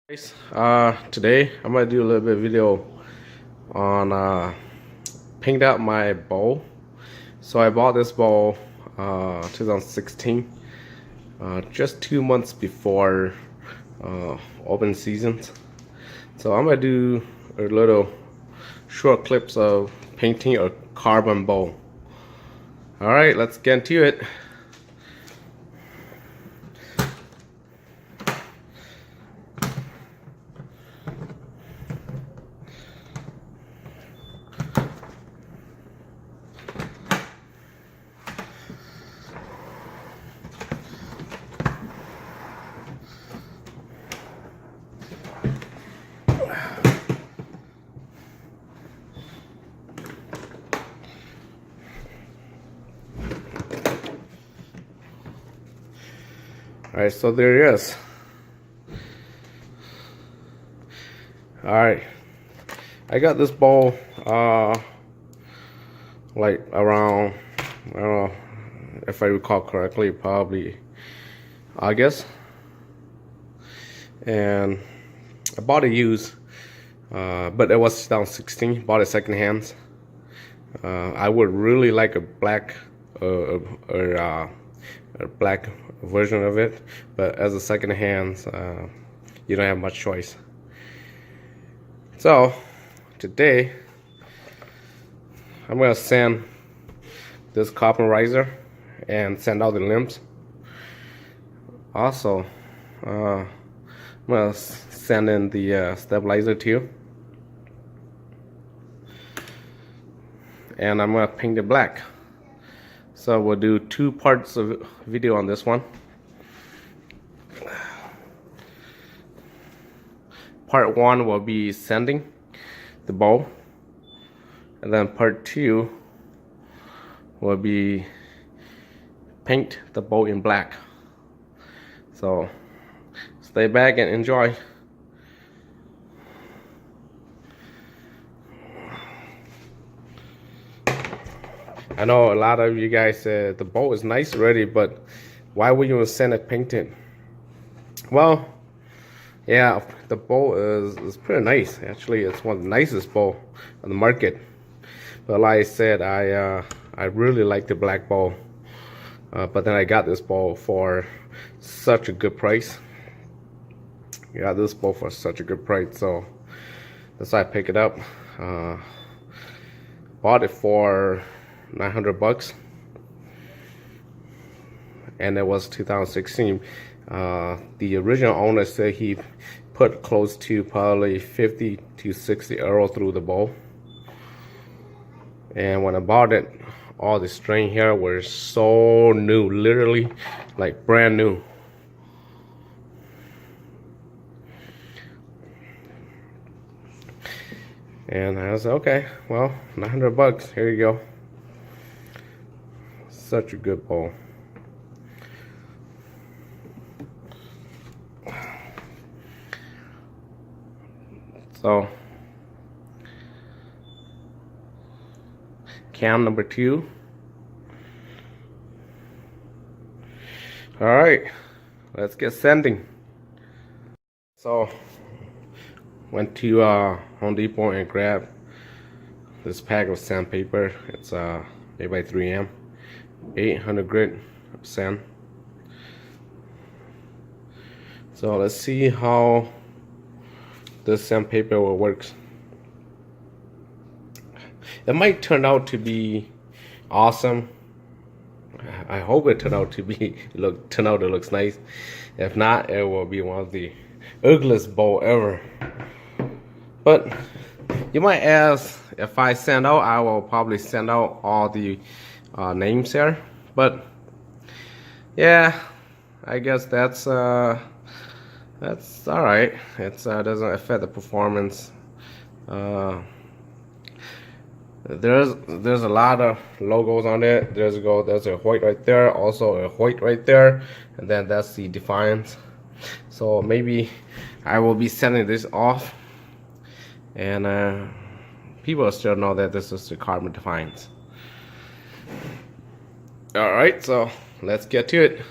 Guys, today I'm gonna do a little bit of video on paint out my bowl. So I bought this bowl 2016, just 2 months before open seasons. So I'm gonna do a little short clips of painting a carbon bowl. All right, let's get into it. Alright, so there it is. Alright, I got this bowl like around, I don't know if I recall correctly, probably August, and I bought it used, but it was 2016. Bought it secondhand. I would really like a black or black version of it, but as a secondhand, you don't have much choice. So today I'm gonna sand this carbon riser and sand out the limbs. Also, I'm gonna sand in the stabilizer too, and I'm gonna paint it black. So we'll do 2 parts of video on this one. Part 1 will be sanding the bowl, and then part 2 will be paint the bowl in black. So stay back and enjoy. I know a lot of you guys said the bowl is nice already, but why would you sand it painted? Well, yeah, the bowl is pretty nice. Actually, it's one of the nicest bowl on the market. But like I said, I really like the black bowl. But then I got this bowl for such a good price. Got this bowl for such a good price, so that's why I picked it up. Bought it for $900, and it was 2016. The original owner said he put close to probably 50 to 60 euro through the bowl. And when I bought it, all the string here were so new, literally like brand new. And I was like, okay, well, $900, here you go. Such a good bowl. So cam number 2. All right, let's get sanding. So went to Home Depot and grabbed this pack of sandpaper. It's made by 3M, 800 grit sand. So let's see how this sandpaper will work. It might turn out to be awesome. I hope it turned out to be turn out it looks nice. If not, it will be one of the ugliest bowl ever. But you might ask, if I send out, I will probably send out all the names here. But yeah, I guess that's all right. It doesn't affect the performance. There's a lot of logos on it. There's a Hoyt right there, also a Hoyt right there, and then that's the Defiant. So maybe I will be sending this off, and people still know that this is the carbon Defiant. All right, so let's get to it.